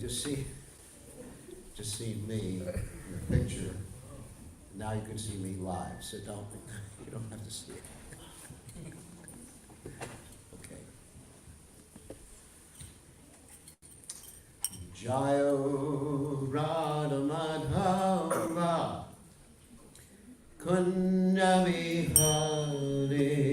just see me in the picture. Now you can see me live, so you don't have to see it. Okay. Jayo Radha Madhava Kunja Vihare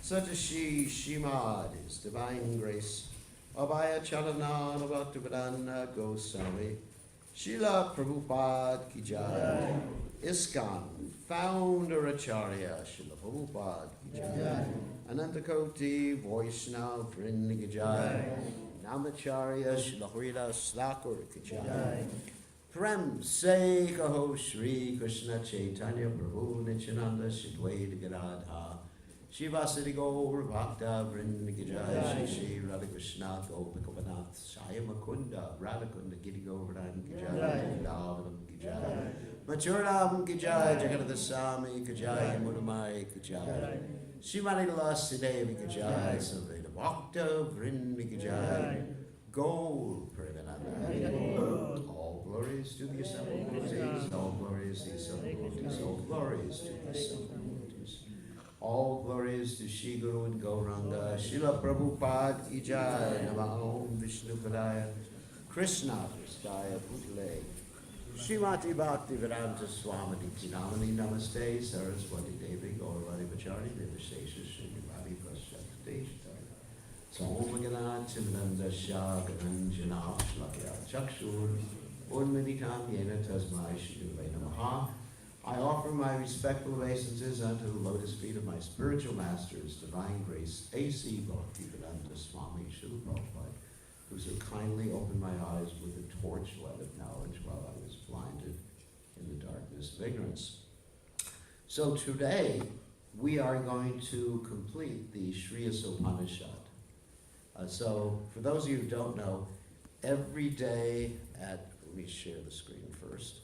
Satashi Shimad, His Divine Grace, Abhaya Chalanana Bhaktivedanta Goswami, Srila Prabhupada Ki Jai. ISKCON, founder Acharya, Srila Prabhupada ki jai. Anantakoti, Vaishnava, Vrinda ki jai. Namacharya, Srila Haridas Thakur ki jai. Prem se kaho Shri Krishna Chaitanya Prabhu Nityananda Shidwaita Gadadha Shivasati Gaur Bhakta Vrinda ki jai. Shri Radha Krishna Gopikavanath Shaya Makunda Radhakunda Giri Govardhan ki jai. Davanam ki jai. Machuram ki jai. Jagannath Swami ki jai. Munamai ki jai. Shivani Lasidevi ki jai. Saveda Bhakta Vrinda ki jai. Gaur Premananda. All glories to the assembled devotees. All glories to the assembled devotees. All glories to the assembled devotees. All glories to Shri Guru and Gauranga. Srila Prabhupada ki jai. Namah Om Vishnu Padaya Krishna Prasthaya Putale Srimati Bhakti Vedanta Swami Namani Namaste Saraswati Devi Gauravani Vachari Devashesha Srimati Prasthaya Somagana Chimnanda Shagananjana Shlakya Chakshur Unminitam Yena Tasmai Shri Namaha. I offer my respectful obeisances unto the lotus feet of my spiritual masters, Divine Grace, A.C. Bhaktivedanta Swami Srila Prabhupada, who so kindly opened my eyes with the torchlight of knowledge while I was blinded in the darkness of ignorance. So today, we are going to complete the Sri Isopanisad. So for those of you who don't know, every day let me share the screen first.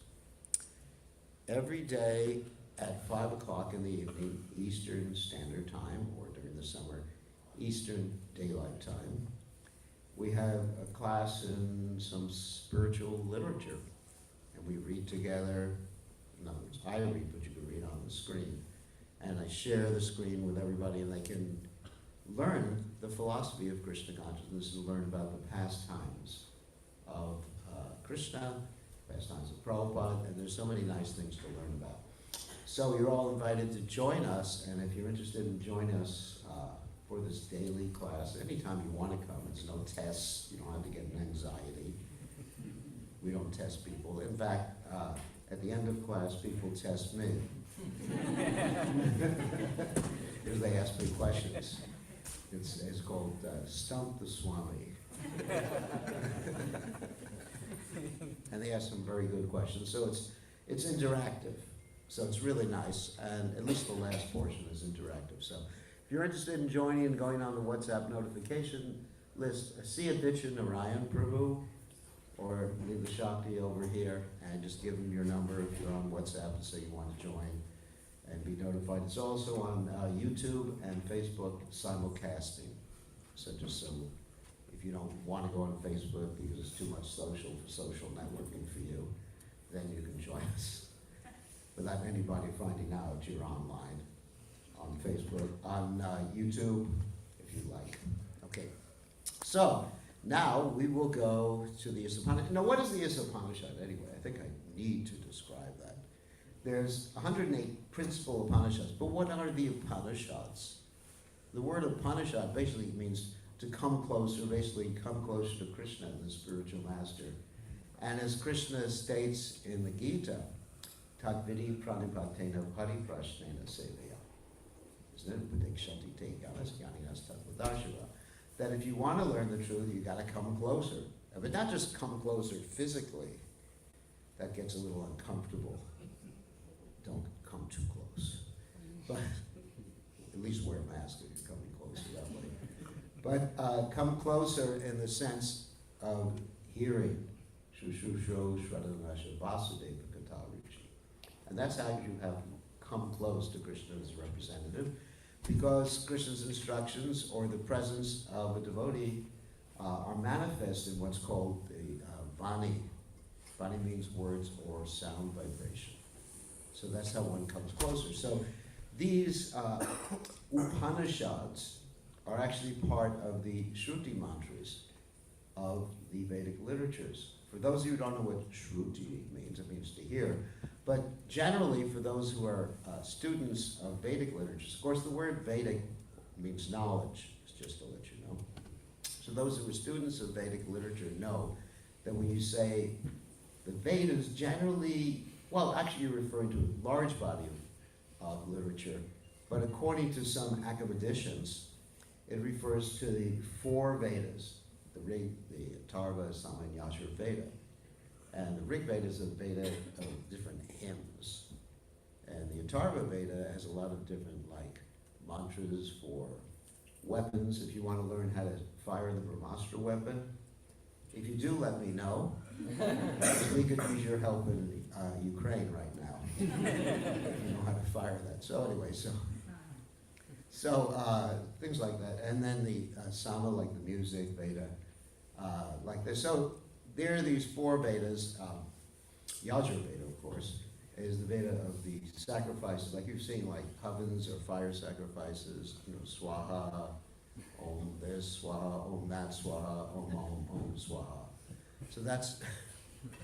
Every day at 5 o'clock in the evening, Eastern Standard Time, or during the summer, Eastern Daylight Time, we have a class in some spiritual literature. And we read together. In other words, I read, but you can read on the screen. And I share the screen with everybody, and they can learn the philosophy of Krishna consciousness and learn about the pastimes of Krishna, pastimes of Prabhupada, and there's so many nice things to learn about. So you're all invited to join us, and if you're interested in joining us for this daily class, anytime you want to come, it's no tests, you don't have to get an anxiety. We don't test people. In fact, at the end of class, people test me. Because they ask me questions. It's called Stump the Swami. And they ask some very good questions. So it's interactive. So it's really nice. And at least the last portion is interactive. So if you're interested in joining and going on the WhatsApp notification list, see Aditya Narayan Prabhu or leave the Shakti over here and just give them your number if you're on WhatsApp and say you want to join and be notified. It's also on YouTube and Facebook simulcasting. So just so if you don't want to go on Facebook because it's too much social networking for you, then you can join us without anybody finding out you're online on Facebook, on YouTube, if you like. Okay, so now we will go to the Isopanisad. Now, what is the Isopanisad anyway? I think I need to describe that. There's 108 principal Upanishads, but what are the Upanishads? The word Upanishad basically means to come closer, basically come closer to Krishna, the spiritual master. And as Krishna states in the Gita, Tadvidi pranipatena pariprashnena seveya, that if you want to learn the truth, you got to come closer. But not just come closer physically. That gets a little uncomfortable. Don't come too close. But at least wear a mask if you're coming closer that way. But come closer in the sense of hearing. Shushusho Shradanasha Vasudeva Katarichi. And that's how you have come close to Krishna as a representative, because Krishna's instructions or the presence of a devotee are manifest in what's called the Vani. Vani means words or sound vibration. So that's how one comes closer. So these Upanishads are actually part of the Shruti mantras of the Vedic literatures. For those of you who don't know what Shruti means, it means to hear. But generally, for those who are students of Vedic literatures, of course the word Vedic means knowledge, just to let you know. So those who are students of Vedic literature know that when you say the Vedas, generally Well, actually you're referring to a large body of literature, but according to some academicians, it refers to the 4 Vedas, the Rig, the Atharva, Sama, and Yajur Veda. And the Rig Veda is a Veda of different hymns. And the Atharva Veda has a lot of different, like, mantras for weapons, if you want to learn how to fire the Brahmastra weapon. If you do, let me know. We could use your help in Ukraine right now. You know how to fire that. So anyway, things like that. And then the Sama, like the music, Veda, like this. So there are these 4 Vedas. Yajur Veda, of course, is the Veda of the sacrifices, like you've seen, like ovens or fire sacrifices, you know, Swaha, Om this, Swaha, Om that, Swaha, Om Swaha. So that's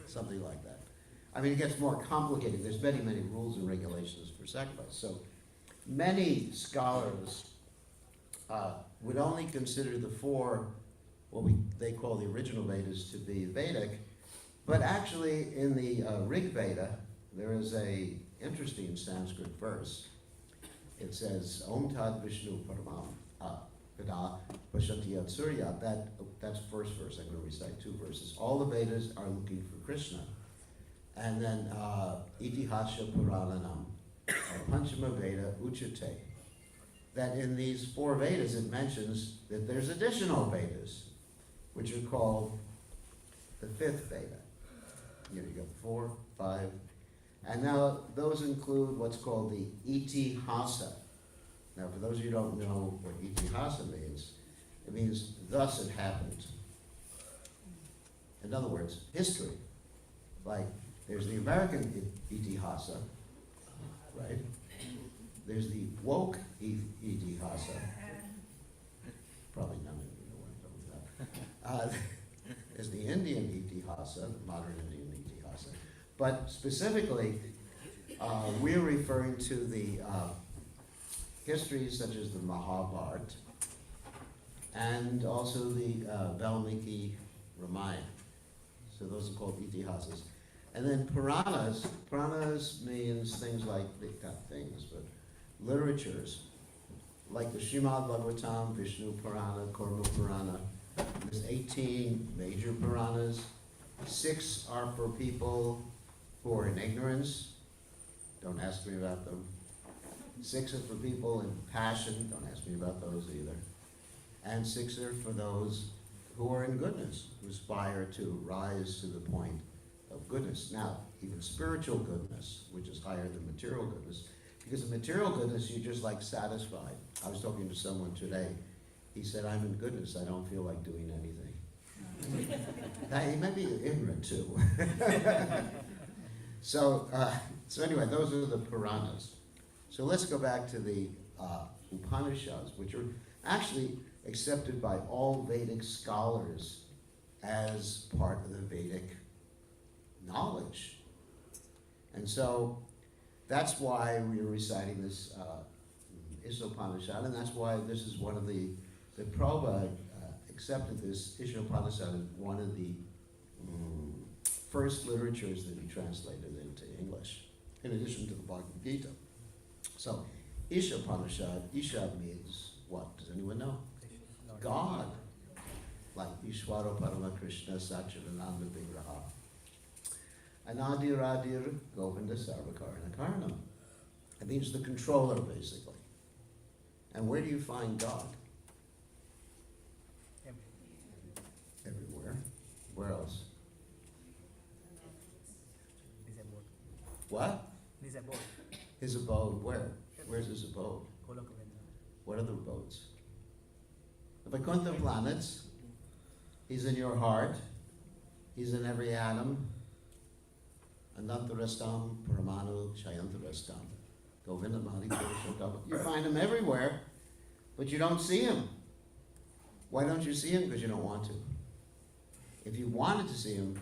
something like that. I mean, it gets more complicated. There's many, many rules and regulations for sacrifice. So many scholars would only consider the 4, what they call the original Vedas, to be Vedic, but actually in the Rig Veda, there is a interesting Sanskrit verse. It says, Om Tad Vishnu Paramam Gada Pashanti Yat Surya. That's first verse. I'm going to recite 2 verses. All the Vedas are looking for Krishna. And then Itihasya Purananam, Panchama Veda Uchate. That in these 4 Vedas it mentions that there's additional Vedas, which are called the 5th Veda. You got 4, 5, and now those include what's called the Itihasa. Now, for those of you who don't know what Itihasa means, it means thus it happened. In other words, history. Like, there's the American Itihasa, right? There's the woke Itihasa. Probably none of you know what I'm talking about. There's the Indian Itihasa, the modern Indian Itihasa. But specifically, we're referring to the histories such as the Mahabharata and also the Valmiki Ramayana. So those are called Itihasas. And then Puranas. Puranas means things like, not things, but literatures, like the Srimad Bhagavatam, Vishnu Purana, Kurma Purana. There's 18 major Puranas. 6 are for people who are in ignorance. Don't ask me about them. 6 are for people in passion. Don't ask me about those either. And 6 are for those who are in goodness, who aspire to rise to the point of goodness. Now, even spiritual goodness, which is higher than material goodness, because in material goodness, you're just like satisfied. I was talking to someone today. He said, I'm in goodness. I don't feel like doing anything. Now, he may be ignorant too. So anyway, those are the Puranas. So let's go back to the Upanishads, which are actually accepted by all Vedic scholars as part of the Vedic knowledge. And so that's why we are reciting this Isopanisad, and that's why this is one of the Prabhupada accepted this Isopanisad as one of the first literatures that he translated into English, in addition to the Bhagavad Gita. So, Isopanisad, Isha means what? Does anyone know? God. Like Ishvara Parama Krishna Satchidananda Vigraha. Anadiradir Govinda Sarvakarna Karnam. It means the controller, basically. And where do you find God? Everywhere. Where else? What? His abode. His abode, where? Where's his abode? What are the abodes? If I count the planets, he's in your heart, he's in every atom. Anantarastam, Paramanu, Shayantarastam. Govinda Mali Purushottam. You find him everywhere, but you don't see him. Why don't you see him? Because you don't want to. If you wanted to see him,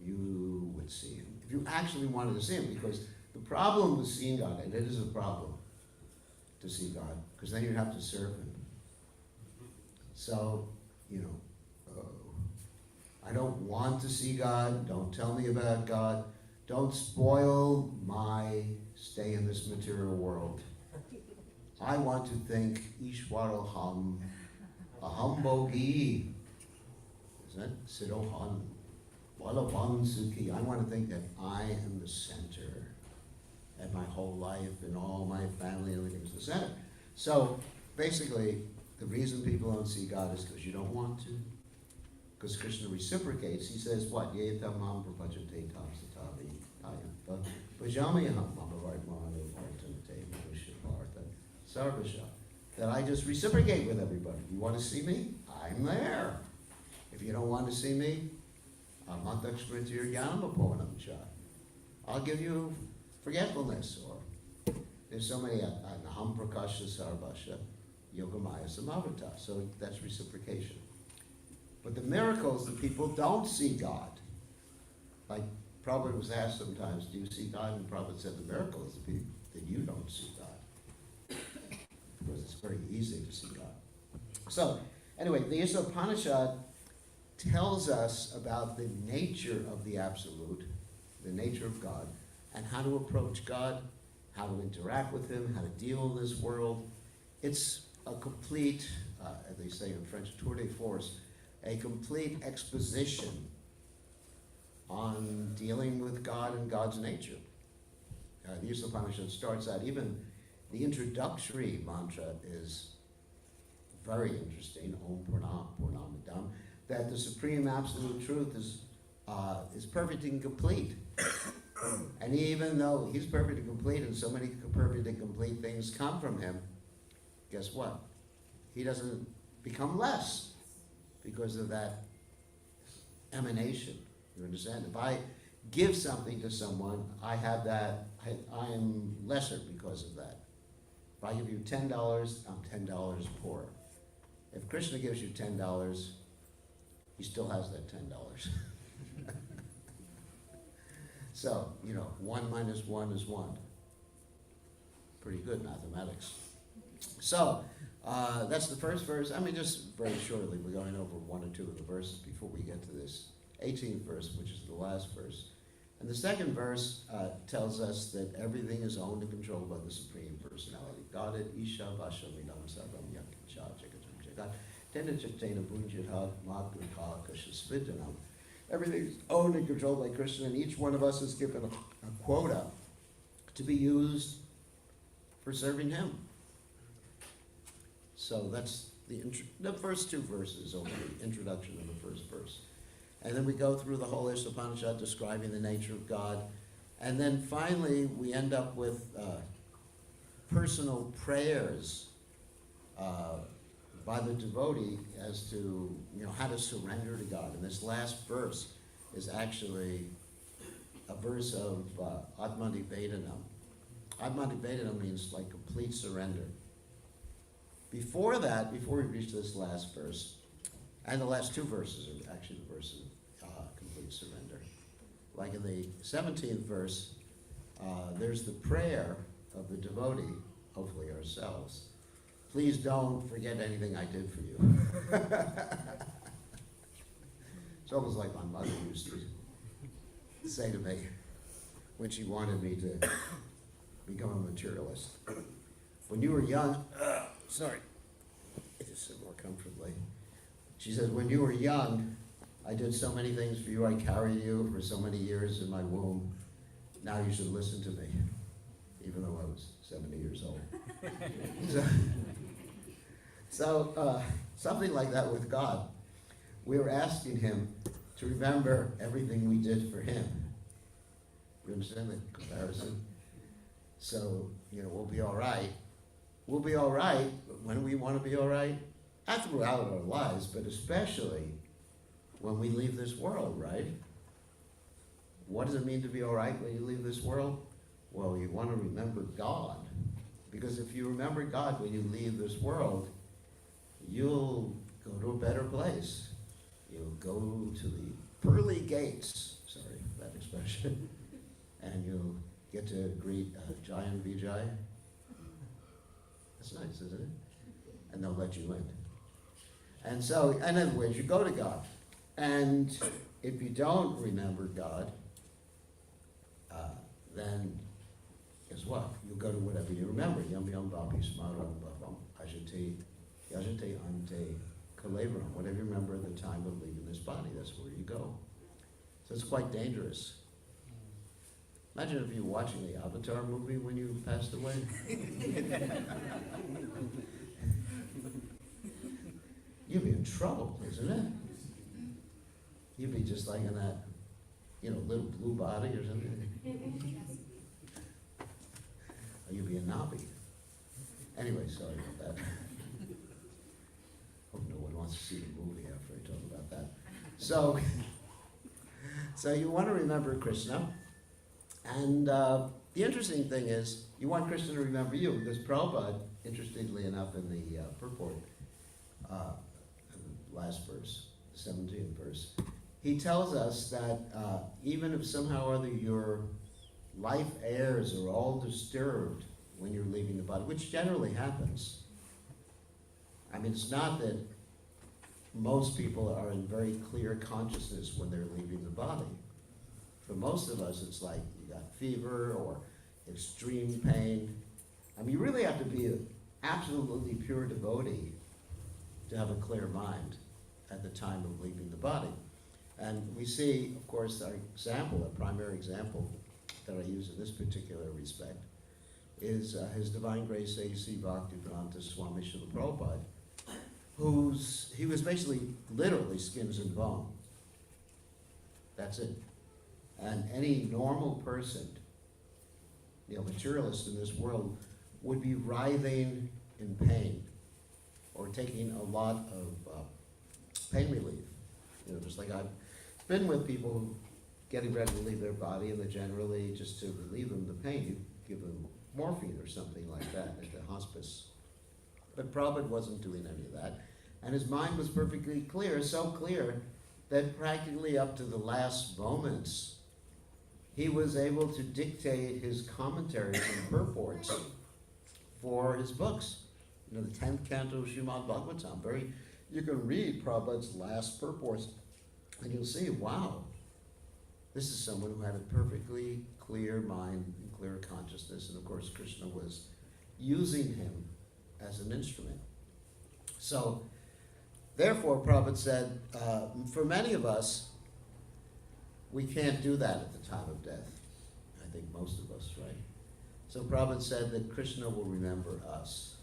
you would see him. If you actually wanted to see him, because the problem with seeing God, and it is a problem to see God, because then you have to serve him. So, I don't want to see God, don't tell me about God, Don't spoil my stay in this material world. I want to think Ishwaroham, Aham Bogi, isn't it? Siddhohan, Walavan Sukhi. I want to think that I am the center, and my whole life and all my family and everything is the center. So basically, the reason people don't see God is because you don't want to. Because Krishna reciprocates. He says, what? Yetamam prapachate tapsatavi ayam bhajamayaham mamavartmanu vartanate manushapartha sarvasha. That I just reciprocate with everybody. You want to see me? I'm there. If you don't want to see me, amatakshmritir yanamaponam cha. I'll give you forgetfulness. Or there's so many naham prakasha sarvasha yogamaya samavrata. So that's reciprocation. But the miracles, the people don't see God. Like Prabhupada was asked sometimes, do you see God? And Prabhupada said, the miracle is that you don't see God. Because it's very easy to see God. So, anyway, the Isopanisad tells us about the nature of the Absolute, the nature of God, and how to approach God, how to interact with Him, how to deal in this world. It's a complete, as they say in French, tour de force, a complete exposition on dealing with God and God's nature. The Isopanisad starts out, even the introductory mantra is very interesting, Om Purnamidam, that the Supreme Absolute Truth is perfect and complete. And even though He's perfect and complete, and so many perfect and complete things come from Him, guess what? He doesn't become less because of that emanation. You understand? If I give something to someone, I have that, I am lesser because of that. If I give you $10, I'm $10 poorer. If Krishna gives you $10, he still has that $10. So, 1 minus 1 is 1. Pretty good mathematics. So, that's the first verse. Just very shortly, we're going over one or two of the verses before we get to this 18th verse, which is the last verse. And the second verse tells us that everything is owned and controlled by the Supreme Personality. God at Isha Vasha Minam Sarvam Yakicha Jagatam Jagat Tena Chaktena Bunjitha Magurka Kashaspitanam. Everything is owned and controlled by Krishna, and each one of us is given a quota to be used for serving Him. So that's the first two verses over the introduction of the first verse. And then we go through the whole Isopanisad describing the nature of God. And then finally we end up with personal prayers by the devotee as to how to surrender to God. And this last verse is actually a verse of Atmanivedanam. Atmanivedanam means like complete surrender. Before that, before we reach this last verse, and the last two verses are actually the verse of complete surrender. Like in the 17th verse, there's the prayer of the devotee, hopefully ourselves. Please don't forget anything I did for you. It's almost like my mother used to say to me when she wanted me to become a materialist. When you were young, sorry, I just sit more comfortably. She said, when you were young, I did so many things for you. I carried you for so many years in my womb. Now you should listen to me, even though I was 70 years old. So something like that with God. We were asking Him to remember everything we did for Him. You understand the comparison? So, we'll be all right. We'll be all right when we want to be all right. Not throughout our lives, but especially when we leave this world, right? What does it mean to be all right when you leave this world? Well, you want to remember God. Because if you remember God when you leave this world, you'll go to a better place. You'll go to the pearly gates, sorry for that expression, and you'll get to greet Jai and Vijay. That's nice, isn't it? And they'll let you in. And so, in other words, you go to God. And if you don't remember God, then guess what? You go to whatever you remember. Yum yum bapi smaram babam ajate yajate ante kalebram. Whatever you remember at the time of leaving this body, that's where you go. So it's quite dangerous. Imagine if you were watching the Avatar movie when you passed away. You'd be in trouble, isn't it? You'd be just like in that, little blue body or something. Or you'd be a Nabi. Anyway, sorry about that. Hope no one wants to see the movie after I talk about that. So you want to remember Krishna. And the interesting thing is, you want Krishna to remember you, because Prabhupada, interestingly enough, in the purport, the last verse, the 17th verse, he tells us that even if somehow or other your life airs are all disturbed when you're leaving the body, which generally happens. I mean, it's not that most people are in very clear consciousness when they're leaving the body. For most of us, it's like you got fever or extreme pain. I mean, you really have to be an absolutely pure devotee to have a clear mind at the time of leaving the body. And we see, of course, our example, a primary example that I use in this particular respect, is His Divine Grace A.C. Bhaktivedanta Swami Srila Prabhupada, he was basically literally skins and bone. That's it. And any normal person, materialist in this world, would be writhing in pain or taking a lot of pain relief. Just like I've been with people who getting ready to leave their body, and they generally, just to relieve them the pain, you give them morphine or something like that at the hospice. But Prabhupada wasn't doing any of that. And his mind was perfectly clear, so clear that practically up to the last moments, he was able to dictate his commentaries and purports for his books. The 10th canto of Srimad Bhagavatam. You can read Prabhupada's last purports, and you'll see, wow, this is someone who had a perfectly clear mind and clear consciousness, and of course Krishna was using him as an instrument. So, therefore, Prabhupada said, for many of us, we can't do that at the time of death. I think most of us, right? So Prabhupada said that Krishna will remember us.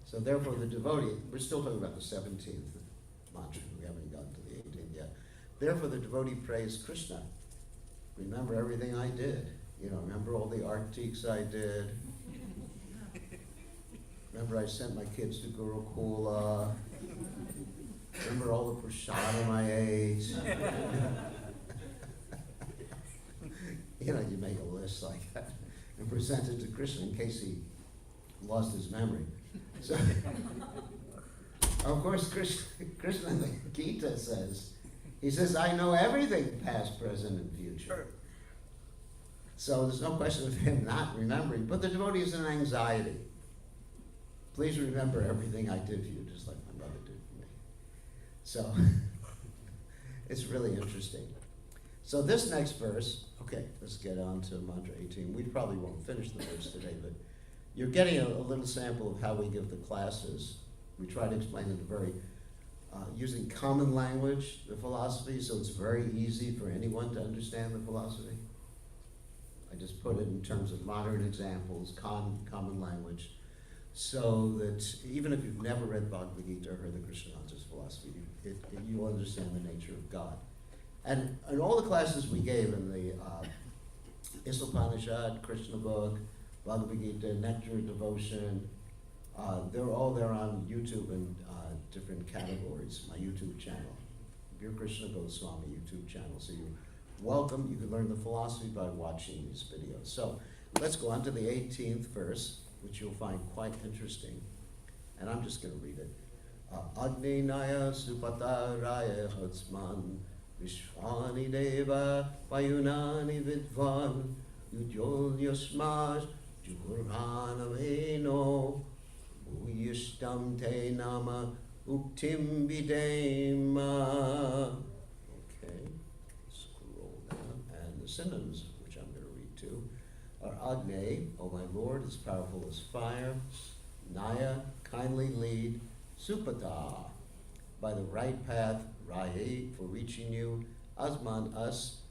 So therefore the devotee, we're still talking about the 17th mantra, we haven't gotten to the 18th yet. Therefore the devotee prays, Krishna, remember everything I did. Remember all the artiques I did. Remember I sent my kids to Gurukula. Remember all the prasadam I ate. You make a list like that and present it to Krishna in case he lost his memory. So, of course, Krishna in the Gita says, he says, I know everything past, present, and future. So there's no question of him not remembering, but the devotee is in anxiety. Please remember everything I did for you, just like my mother did for me. So, it's really interesting. So this next verse, okay, let's get on to Mantra 18. We probably won't finish the verse today, but you're getting a little sample of how we give the classes. We try to explain it very, using common language, the philosophy, so it's very easy for anyone to understand the philosophy. I just put it in terms of modern examples, common language, so that even if you've never read Bhagavad Gita or heard the Krishna conscious philosophy, you will understand the nature of God. And in all the classes we gave in the Isopanisad, Krishna book, Bhagavad Gita, Nectar Devotion, they're all there on YouTube in different categories, my YouTube channel, bkgoswami YouTube channel. So you're welcome. You can learn the philosophy by watching these videos. So let's go on to the 18th verse, which you'll find quite interesting. And I'm just going to read it. Agni Naya Supata Raya Hatsman Vishwani Deva Vayunani Vidvan Ujol Yasmaj Jugurana Veno Uyishtam Te Nama Uktim Bidema. Okay, scroll down. And the synonyms, which I'm going to 2. Or Agne, O my Lord, as powerful as fire. Naya, kindly lead. Supata, by the right path. Raye, for reaching you. Asman, us.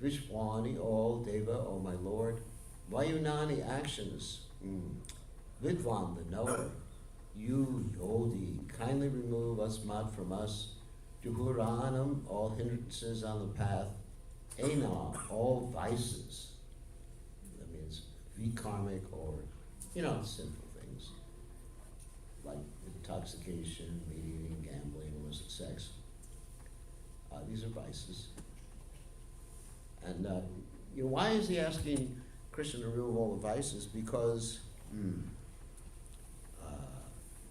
Vishwani, all. Deva, O my Lord. Vayunani, actions. Vidwan, the knower. You, Yodi, kindly remove Asmat from us. Juhuranam, all hindrances on the path. Ena, all vices. That means vikarmic or, sinful things. Like intoxication, meat eating, gambling, illicit sex. These are vices. And why is he asking Krishna to remove all the vices? Because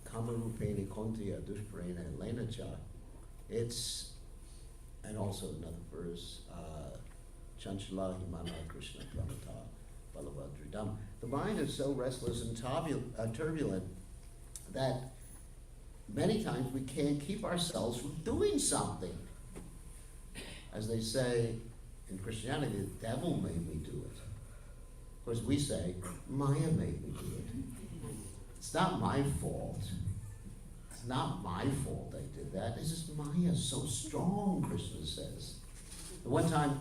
Kamarupeni Kontiya Dushparena Lenacha, it's, and also another verse, Chanchala Himana Krishna Pramata Balavadridam. The mind is so restless and turbulent that many times we can't keep ourselves from doing something. As they say in Christianity, the devil made me do it. Of course, we say, Maya made me do it. It's not my fault. It's not my fault I did that. It's just Maya so strong, Krishna says. One time,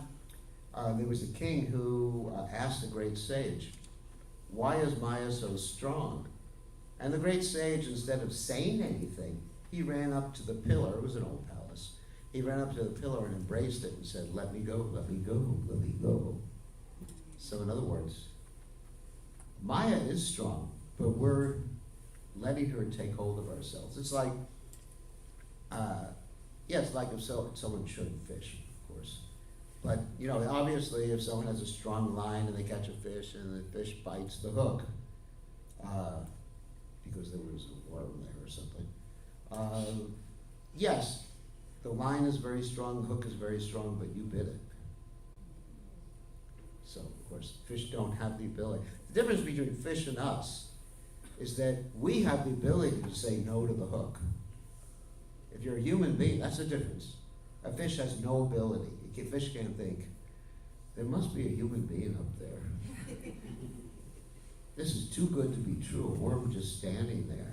there was a king who asked the great sage, why is Maya so strong? And the great sage, instead of saying anything, he ran up to the pillar. It was an old palace. He ran up to the pillar and embraced it and said, let me go, let me go, let me go. So in other words, Maya is strong, but we're letting her take hold of ourselves. It's like, it's like if someone shouldn't fish, of course. But, obviously if someone has a strong line and they catch a fish and the fish bites the hook, because there was a worm there or something. Yes, the line is very strong, the hook is very strong, but you bit it. So, of course, fish don't have the ability. The difference between fish and us is that we have the ability to say no to the hook. If you're a human being, that's the difference. A fish has no ability. A fish can't think, there must be a human being up there. This is too good to be true. We're just standing there.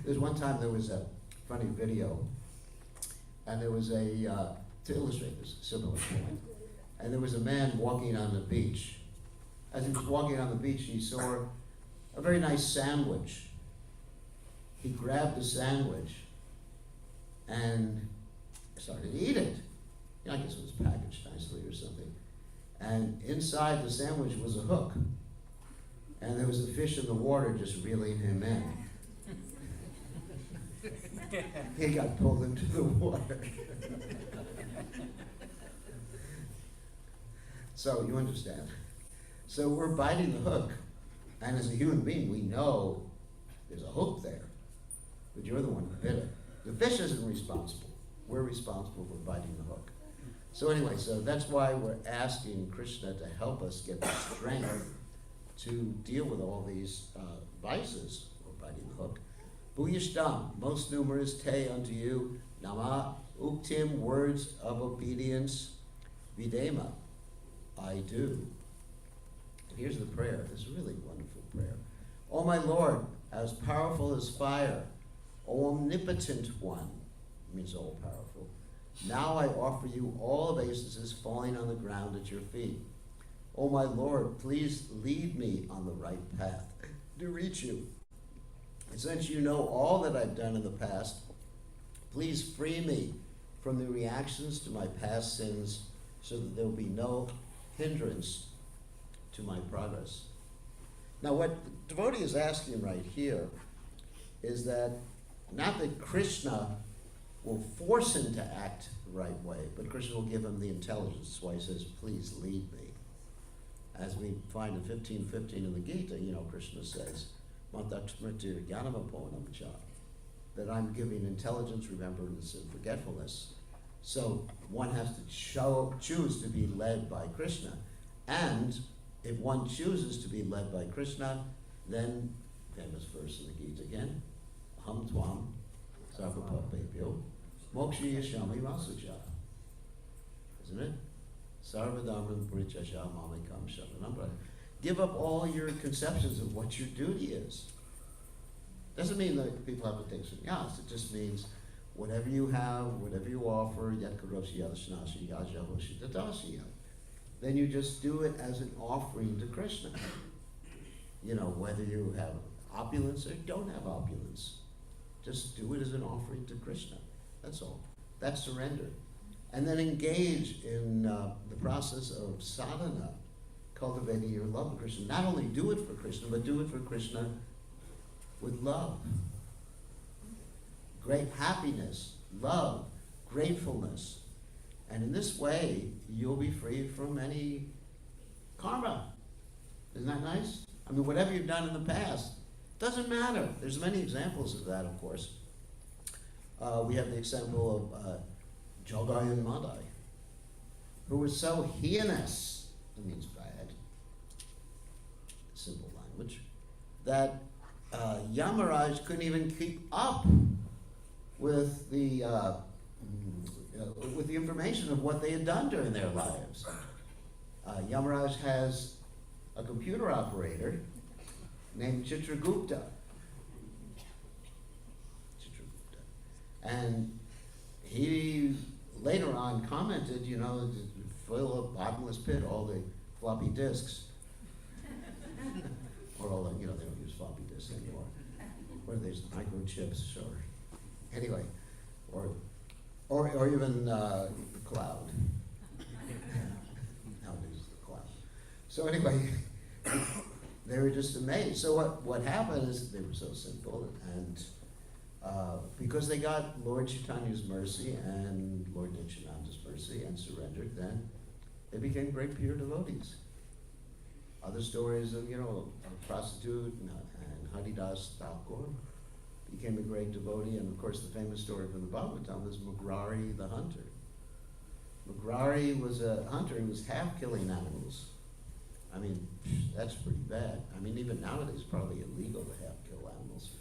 There's one time there was a funny video, and there was to illustrate this similar point, and there was a man walking on the beach. As he was walking on the beach, he saw a very nice sandwich. He grabbed the sandwich and started to eat it. I guess it was packaged nicely or something. And inside the sandwich was a hook. And there was a fish in the water just reeling him in. He got pulled into the water. So you understand. So we're biting the hook. And as a human being, we know there's a hook there. But you're the one who bit it. The fish isn't responsible. We're responsible for biting the hook. So anyway, so that's why we're asking Krishna to help us get the strength to deal with all these vices, or biting the hook. Bhuyishtam, most numerous, te unto you, nama, uktim, words of obedience, videma, I do. And here's the prayer. This is a really wonderful prayer. O my Lord, as powerful as fire, O omnipotent one, means all powerful. Now I offer you all obeisances falling on the ground at your feet. O my Lord, please lead me on the right path to reach you. And since you know all that I've done in the past, please free me from the reactions to my past sins so that there will be no hindrance to my progress. Now what the devotee is asking right here is that not that Krishna will force him to act the right way, but Krishna will give him the intelligence. That's why he says, please lead me. As we find in 15:15 in the Gita, Krishna says, that I'm giving intelligence, remembrance, and forgetfulness. So one has to choose to be led by Krishna. And if one chooses to be led by Krishna, then, famous verse in the Gita again, Ham Tvam Sarvapapebhyo Moksha Yashami Masucha. Isn't it? Sarvadharman Purichasya Mamikam Sharanam. Give up all your conceptions of what your duty is. Doesn't mean that people have to take sannyas. It just means whatever you have, whatever you offer, yat karoshi yadashnashi yajavoshi dadasya. Then you just do it as an offering to Krishna. You know, whether you have opulence or don't have opulence. Just do it as an offering to Krishna. That's all. That's surrender. And then engage in the process of sadhana, cultivating your love for Krishna. Not only do it for Krishna, but do it for Krishna with love. Great happiness, love, gratefulness. And in this way, you'll be free from any karma. Isn't that nice? I mean, whatever you've done in the past, doesn't matter. There's many examples of that, of course. We have the example of Jogai and Madai, who was so heinous, it means bad, simple language, that Yamaraj couldn't even keep up with the information of what they had done during their lives. Yamaraj has a computer operator named Chitragupta. And he later on commented, you know, fill a bottomless pit, all the floppy disks. Or all the, you know, they don't use floppy disks anymore. What are these, microchips, or anyway, or even cloud. Nowadays the cloud. So anyway, they were just amazed. So what happened is they were so simple, and because they got Lord Chaitanya's mercy and Lord Nityananda's mercy and surrendered, then they became great pure devotees. Other stories of, you know, a prostitute and Haridas Thakur became a great devotee, and of course the famous story from the Bhagavatam is Mugrari the hunter. Mugrari was a hunter. He was half killing animals. I mean, that's pretty bad. I mean, even nowadays it's probably illegal to half kill animals.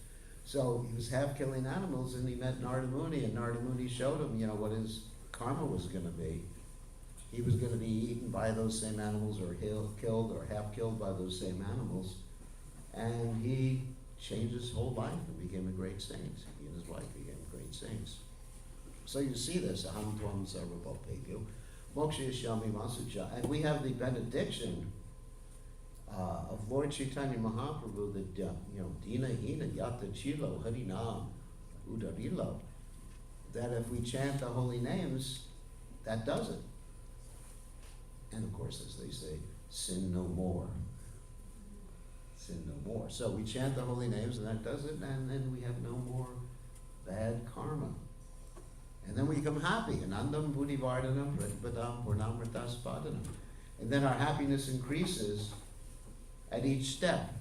So he was half killing animals, and he met Narada Muni, and Narada Muni showed him, you know, what his karma was going to be. He was going to be eaten by those same animals, or killed, or half killed by those same animals. And he changed his whole life and became a great saint. He and his wife became great saints. So you see this, aham tvam sarvabhupebhyo mokshayashyami masucha. And we have the benediction of Lord Chaitanya Mahaprabhu that, you know, Dina Hina Yata Chilo Harinam Udarilo, that if we chant the holy names, that does it. And of course, as they say, sin no more. Sin no more. So we chant the holy names, and that does it, and then we have no more bad karma. And then we become happy. Anandam buddhivardhanam pratibadam purnamritaspadanam. And then our happiness increases at each step.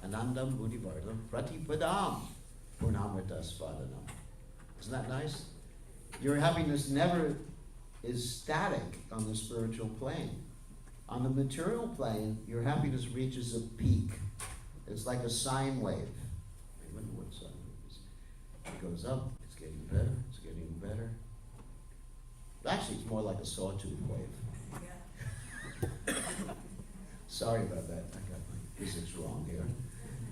Anandam buddhivardhanam pratibadam purnamritaspadanam. Isn't that nice? Your happiness never is static on the spiritual plane. On the material plane, your happiness reaches a peak. It's like a sine wave. I wonder what sine wave is. It goes up, it's getting better, it's getting better. Actually, it's more like a sawtooth wave. Yeah. Sorry about that, I got my physics wrong here.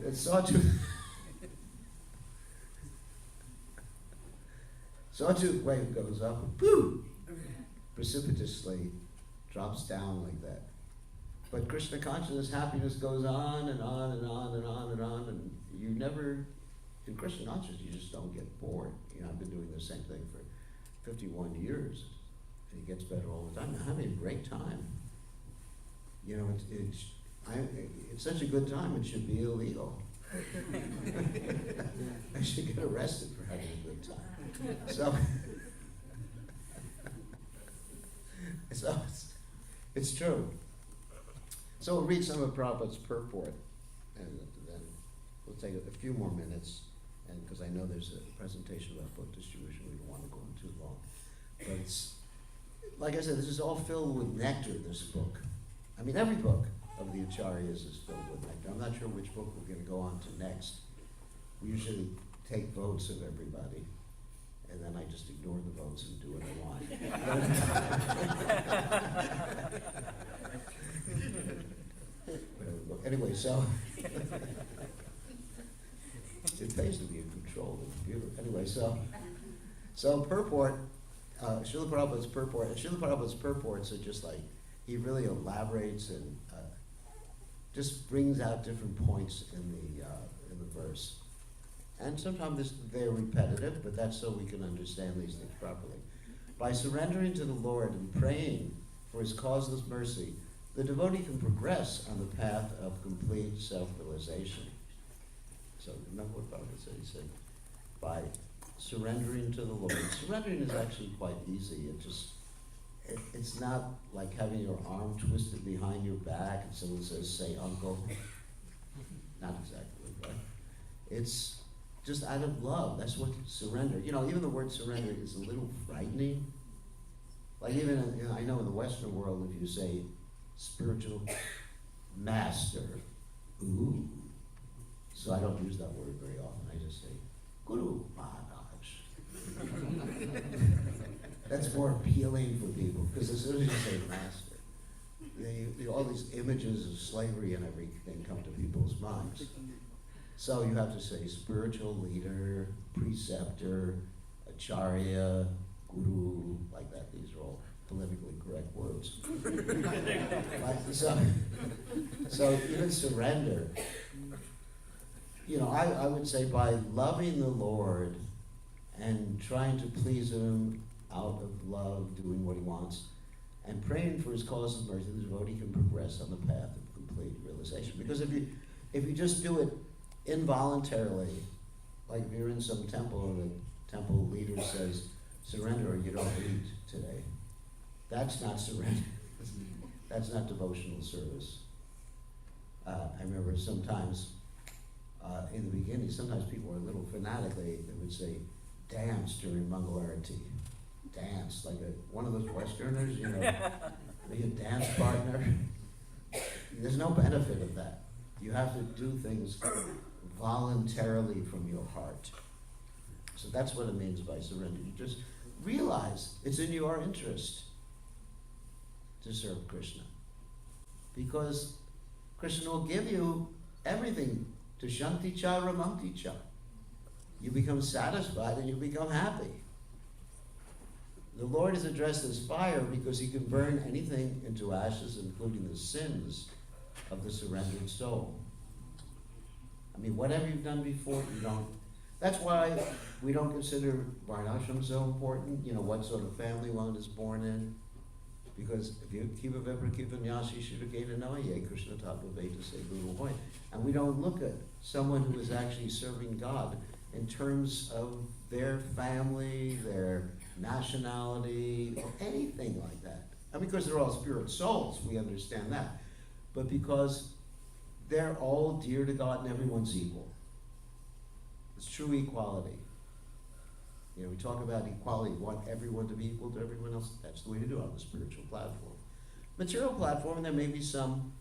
It's sawtooth. Sawtooth wave goes up, and boom! Precipitously drops down like that. But Krishna consciousness happiness goes on and on and on and on and on, and you never, in Krishna consciousness, you just don't get bored. You know, I've been doing the same thing for 51 years, and it gets better all the time. I'm having a great time. You know, it's such a good time, it should be illegal. I should get arrested for having a good time. So it's true. So we'll read some of Prabhupada's purport, and then we'll take a few more minutes, and because I know there's a presentation about book distribution, we don't want to go on too long. But it's, like I said, this is all filled with nectar, this book. I mean, every book of the Acharyas is filled with nectar. I'm not sure which book we're going to go on to next. We usually take votes of everybody, and then I just ignore the votes and do what I want. Anyway, so it pays to be in control of the computer. Anyway, so purport, Srila Prabhupada's purport, and Srila Prabhupada's purports are just like, he really elaborates and just brings out different points in the verse. And sometimes they're repetitive, but that's so we can understand these things properly. By surrendering to the Lord and praying for his causeless mercy, the devotee can progress on the path of complete self-realization. So remember what Prabhupada said? He said, by surrendering to the Lord. Surrendering is actually quite easy. It's not like having your arm twisted behind your back and someone says, say uncle. Not exactly, right? It's just out of love. That's what surrender. Even the word surrender is a little frightening. Like even, I know in the Western world, if you say spiritual master, ooh. So I don't use that word very often. I just say, Guru Maharaj. That's more appealing for people, because as soon as you say master, all these images of slavery and everything come to people's minds. So you have to say spiritual leader, preceptor, acharya, guru, like that. These are all politically correct words. So even surrender, I would say by loving the Lord and trying to please him out of love, doing what he wants, and praying for his cause of mercy, the devotee can progress on the path of complete realization. Because if you just do it involuntarily, like if you're in some temple and the temple leader says, surrender or you don't eat today, that's not surrender. That's not devotional service. I remember sometimes, in the beginning, sometimes people were a little fanatic. They would say, dance during Mangalarati. Dance, like one of those Westerners, be a dance partner. There's no benefit of that. You have to do things voluntarily from your heart. So that's what it means by surrender. You just realize it's in your interest to serve Krishna, because Krishna will give you everything. To shanti cha ramanti cha. You become satisfied and you become happy. The Lord is addressed as fire because he can burn anything into ashes, including the sins of the surrendered soul. I mean, whatever you've done before, you don't. That's why we don't consider varnashram so important, what sort of family one is born in. Because if you keep a vipra kipanyasi shivaketa naye, Krishna Thakur Veda se Guru Hoy. And we don't look at someone who is actually serving God in terms of their family, their nationality, or anything like that. And because they're all spirit souls, we understand that. But because they're all dear to God and everyone's equal. It's true equality. We talk about equality. We want everyone to be equal to everyone else. That's the way to do it on the spiritual platform. Material platform, there may be some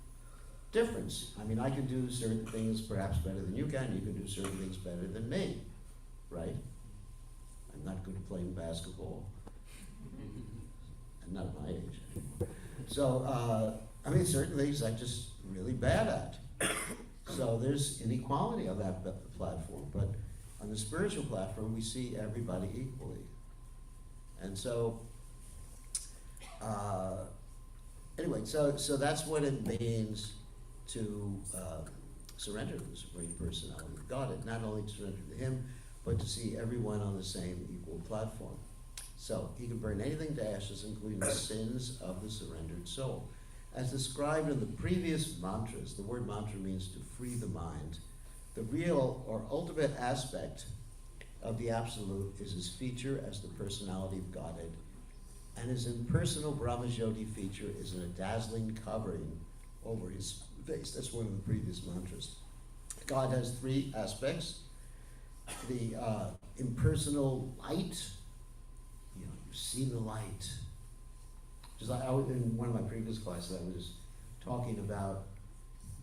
difference. I mean, I can do certain things perhaps better than you can. You can do certain things better than me, right? I'm not good at playing basketball. I'm not at my age anymore. So, certain things I'm just really bad at. So there's inequality on that platform. But on the spiritual platform, we see everybody equally. And so, so that's what it means to surrender to the Supreme Personality of God. Not only to surrender to him, but to see everyone on the same equal platform. So he can burn anything to ashes, including the sins of the surrendered soul. As described in the previous mantras, the word mantra means to free the mind. The real or ultimate aspect of the Absolute is his feature as the personality of Godhead, and his impersonal Brahmajyoti feature is in a dazzling covering over his face. That's one of the previous mantras. God has three aspects. The impersonal light, you see the light. Just like in one of my previous classes, I was talking about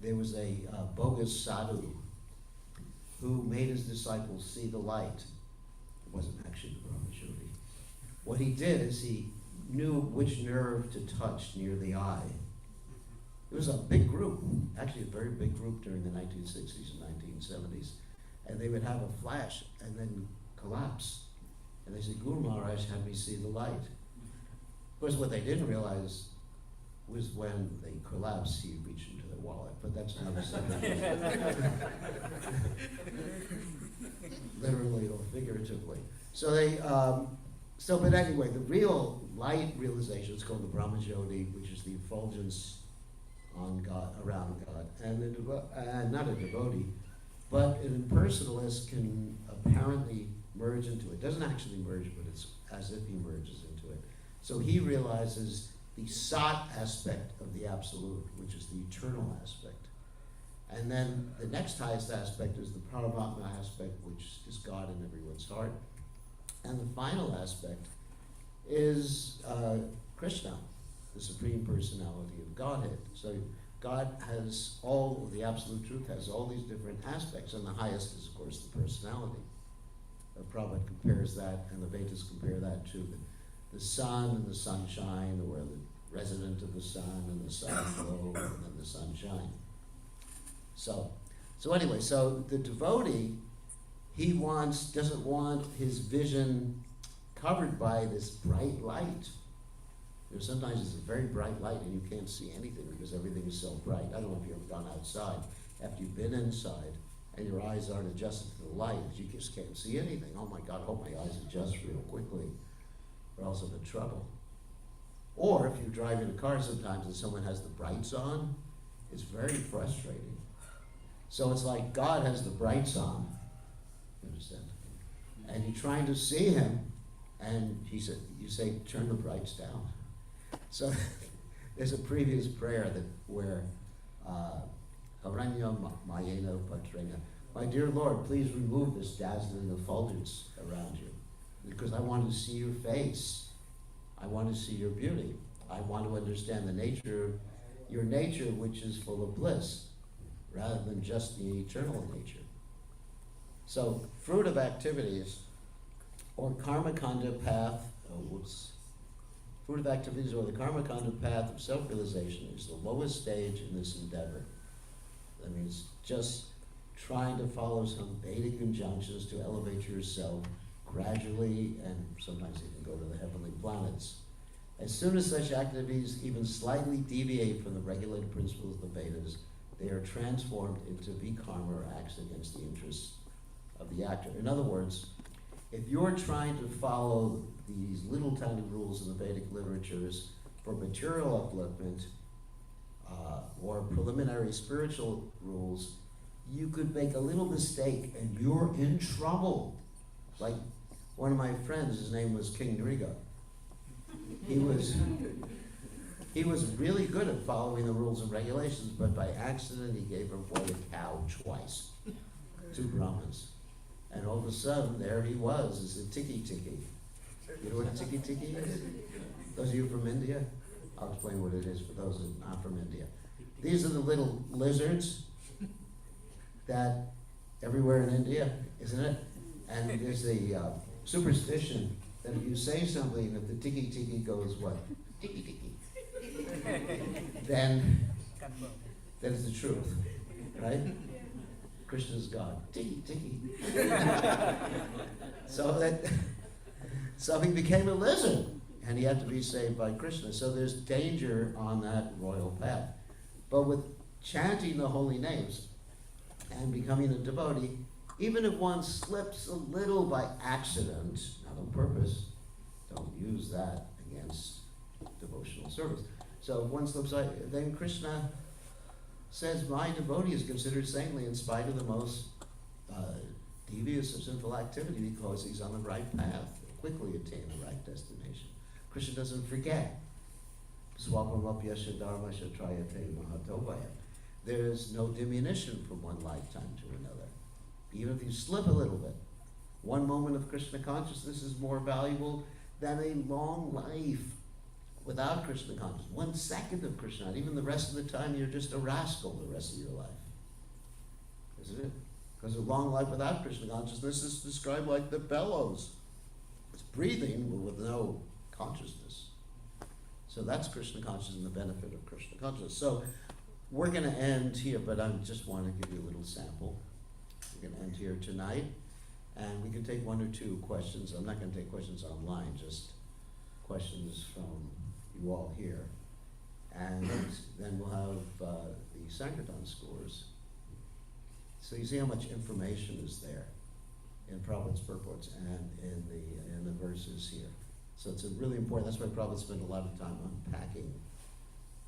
there was a bogus sadhu who made his disciples see the light. wasn't actually the Brahmajyoti. What he did is he knew which nerve to touch near the eye. It was a big group, actually a very big group during the 1960s and 1970s. And they would have a flash and then collapse. And they said, Guru Maharaj had me see the light. Of course, what they didn't realize was when they collapsed, he reached into their wallet. But that's another subject. Literally or figuratively. So they, but anyway, the real light realization is called the Brahmajyoti, which is the effulgence on God, around God. And not a devotee, but an impersonalist can apparently merge into it. Doesn't actually merge, but it's as if he merges into it. So he realizes the Sat aspect of the Absolute, which is the eternal aspect. And then the next highest aspect is the Paramatma aspect, which is God in everyone's heart. And the final aspect is Krishna, the Supreme Personality of Godhead. So God has all, the Absolute Truth has all these different aspects, and the highest is, of course, the personality. Prabhupada compares that, and the Vedas compare that to the sun and the sunshine, or the resident of the sun and the sun glow, and then the sunshine. So anyway, so the devotee, he doesn't want his vision covered by this bright light. Sometimes it's a very bright light and you can't see anything because everything is so bright. I don't know if you've ever gone outside after you've been inside and your eyes aren't adjusted to the light, you just can't see anything. Oh my God, I hope my eyes adjust real quickly, or else I'm in trouble. Or if you drive in a car sometimes and someone has the brights on, it's very frustrating. So it's like God has the brights on, you understand? And you're trying to see him, and you say, turn the brights down. So there's a previous prayer where Haranya Mayena Patrena, my dear Lord, please remove this dazzling effulgence around you, because I want to see your face. I want to see your beauty. I want to understand the nature, your nature, which is full of bliss, rather than just the eternal nature. So, fruit of activities, or karmakanda path, fruit of activities, or the karmakanda path of self-realization is the lowest stage in this endeavor. That means just trying to follow some Vedic injunctions to elevate yourself gradually, and sometimes even go to the heavenly planets. As soon as such activities even slightly deviate from the regulated principles of the Vedas, they are transformed into vikarma, or acts against the interests of the actor. In other words, if you're trying to follow these little tiny rules in the Vedic literatures for material upliftment, or preliminary spiritual rules, you could make a little mistake and you're in trouble. Like one of my friends, his name was King Nriga. He was really good at following the rules and regulations, but by accident he gave away a cow twice to Brahmins. And all of a sudden, there he was, as a tiki-tiki. You know what a tiki-tiki is? Those of you from India? I'll explain what it is for those who are not from India. These are the little lizards that everywhere in India, isn't it? And there's a superstition that if you say something, if the tiki-tiki goes what? Tiki-tiki. Then it's the truth, right? Krishna's God. Tiki-tiki. So he became a lizard, and he had to be saved by Krishna. So there's danger on that royal path. But with chanting the holy names and becoming a devotee, even if one slips a little by accident, not on purpose, don't use that against devotional service. So if one slips, then Krishna says, my devotee is considered saintly in spite of the most devious of sinful activity, because he's on the right path, quickly attain the right destination. Krishna doesn't forget. There is no diminution from one lifetime to another. Even if you slip a little bit, one moment of Krishna consciousness is more valuable than a long life without Krishna consciousness. 1 second of Krishna, even the rest of the time you're just a rascal the rest of your life. Isn't it? Because a long life without Krishna consciousness is described like the bellows. breathing but with no consciousness. So that's Krishna consciousness and the benefit of Krishna consciousness. So we're going to end here, but I just want to give you a little sample. We're going to end here tonight, and we can take one or two questions. I'm not going to take questions online, just questions from you all here. And then we'll have the Sankirtan scores. So you see how much information is there in Prabhupada's purports and in the verses here. So it's a really important, that's why Prabhupada spent a lot of time unpacking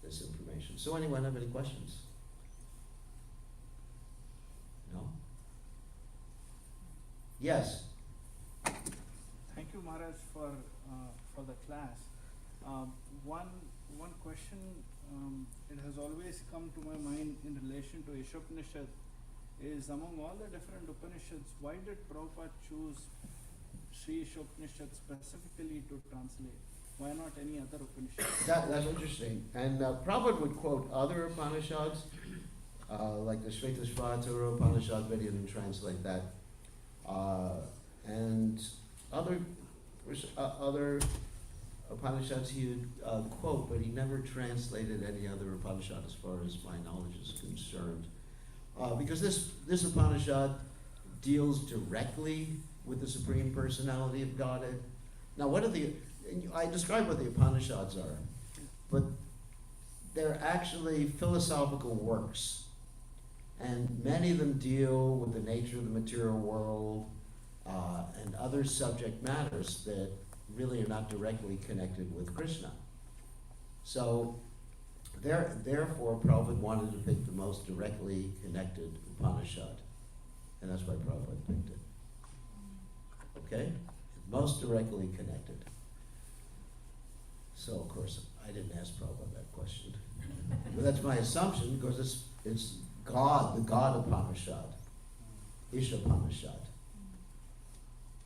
this information. So anyone have any questions? No? Yes? Thank you, Maharaj, for the class. One question, it has always come to my mind in relation to Isopanisad is, among all the different Upanishads, why did Prabhupada choose Sri Isopanisad specifically to translate? Why not any other Upanishad? That's interesting. And Prabhupada would quote other Upanishads, like the Shvetashvatara Upanishad, but he didn't translate that. And other Upanishads he would quote, but he never translated any other Upanishad as far as my knowledge is concerned. Because this Upanishad deals directly with the Supreme Personality of Godhead. Now, I describe what the Upanishads are, but they're actually philosophical works. And many of them deal with the nature of the material world and other subject matters that really are not directly connected with Krishna. So, therefore, Prabhupada wanted to pick the most directly connected Upanishad. And that's why Prabhupada picked it. Okay? Most directly connected. So, of course, I didn't ask Prabhupada that question. But that's my assumption, because it's God, the God Upanishad. Isopanisad.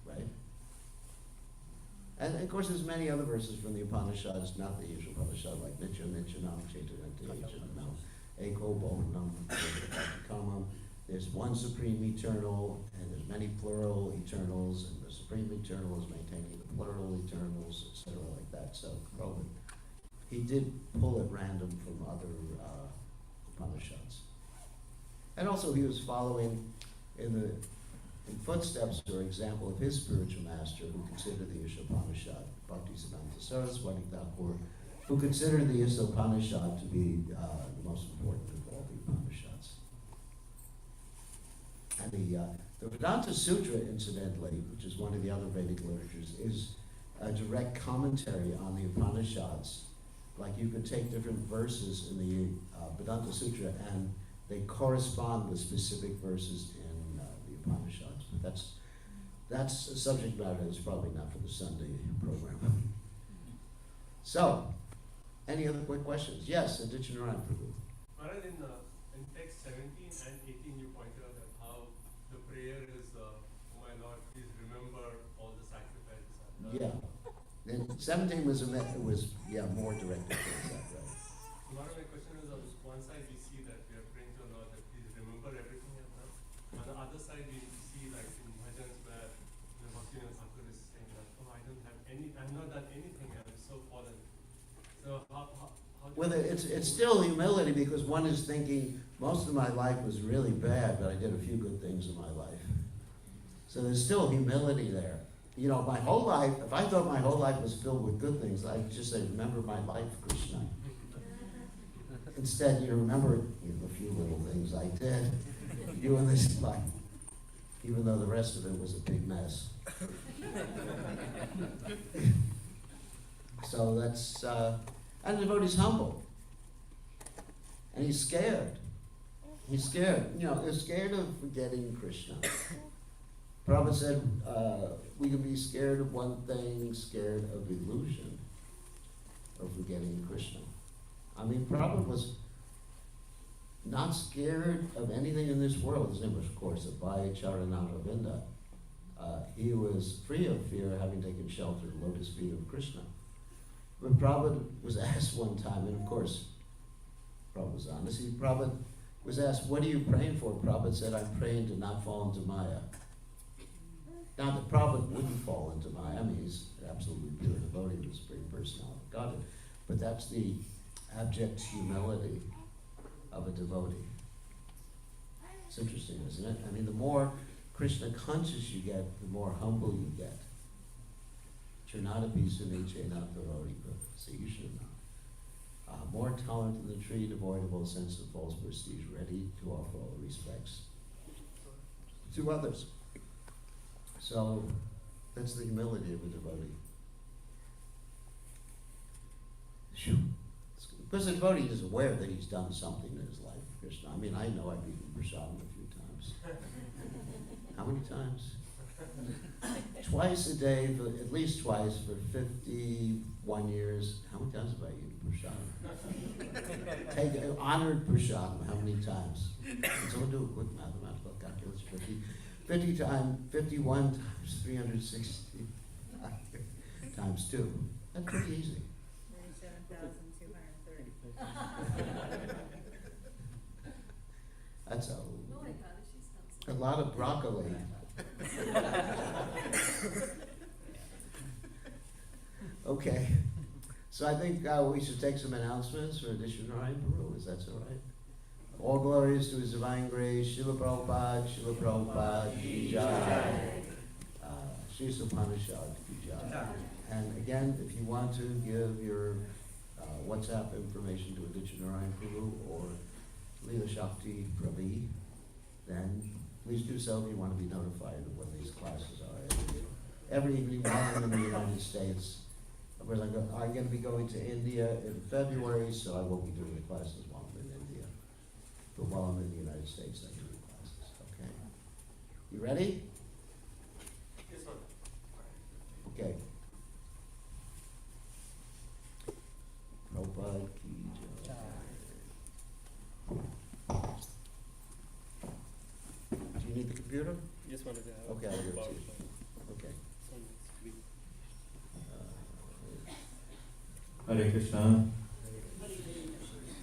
Right? And of course, there's many other verses from the Upanishads, not the Isopanisad, like Nitya Nityanam Chetanante Chetanam Eko Bhoganam Kamam. There's one supreme eternal, and there's many plural eternals, and the supreme eternal is maintaining the plural eternals, etc., like that. So probably he did pull at random from other Upanishads. And also he was following in footsteps or example of his spiritual master, who considered the Isopanisad, Bhaktisiddhanta Saraswati Thakur, who considered the Isopanisad to be the most important of all the Upanishads. And the Vedanta Sutra, incidentally, which is one of the other Vedic literatures, is a direct commentary on the Upanishads. Like you could take different verses in the Vedanta Sutra and they correspond with specific verses in the Upanishads. But that's a subject matter that's probably not for the Sunday program. So, any other quick questions? Yes, Adityanarayan Prabhu. Maharaj, in text 17 and 18, you pointed out that how the prayer is, oh my Lord, please remember all the sacrifices I've done. Yeah. Then 17 was more directed towards that, right? Maharaj, my question is, on one side we see that we are praying to the Lord that please remember everything I've done. On the other side we see like in bhajans where the Bhaktivinoda Thakur is saying that, oh, I've not done anything, I'm so fallen. So how Well, it's still humility, because one is thinking, most of my life was really bad, but I did a few good things in my life. So there's still humility there. You know, my whole life, if I thought my whole life was filled with good things, I'd just say, remember my life, Krishna. Instead, you remember the few little things I did in this life, even though the rest of it was a big mess. So that's, and the devotee's humble. And he's scared. He's scared. He's scared of forgetting Krishna. Prabhupada said, we can be scared of one thing, scared of illusion, of forgetting Krishna. I mean, Prabhupada was not scared of anything in this world. His name was, of course, Abhaya Charanaravinda. He was free of fear, having taken shelter at the lotus feet of Krishna. But Prabhupada was asked one time, and of course, Prabhupada was honest. Prabhupada was asked, what are you praying for? Prabhupada said, I'm praying to not fall into Maya. Now, the Prabhupada wouldn't fall into I mean, he's absolutely pure devotee with the Supreme Personality of Godhead, but that's the abject humility of a devotee. It's interesting, isn't it? I mean, the more Krishna conscious you get, the more humble you get. Chernata Pisuniche not devotee, so you should know. More tolerant than the tree, devoid of all sense of false prestige, ready to offer all respects to others. So that's the humility of a devotee. Phew. Because the devotee is aware that he's done something in his life for Krishna. I mean, I know I've eaten prasadam a few times. How many times? Twice a day, at least twice, for 51 years. How many times have I eaten prasadam? Take honored prasadam, how many times? Someone do a quick mathematical calculation. 51 times 360 times 2. That's pretty easy. 37,230. That's a lot of broccoli. Okay, so I think we should take some announcements for Additional Peru. Is that all right? All glories to His Divine Grace, Srila Prabhupada, Ki Jai. Sri Isopanisad Ki Jai. And again, if you want to give your WhatsApp information to Aditya Narayan Prabhu or Leela Shakti Pravi, then please do so if you want to be notified of when these classes are. Every evening while I'm in the United States. Whereas I'm going to be going to India in February, so I won't be doing the classes while I'm in India. But while I'm in the United States, I do the classes, okay? You ready? Yes, sir. Okay. Prabhupada Ki Jai. Do you need the computer? Just wanted to have. Okay, I'll give it to you. Okay. Hare Krishna.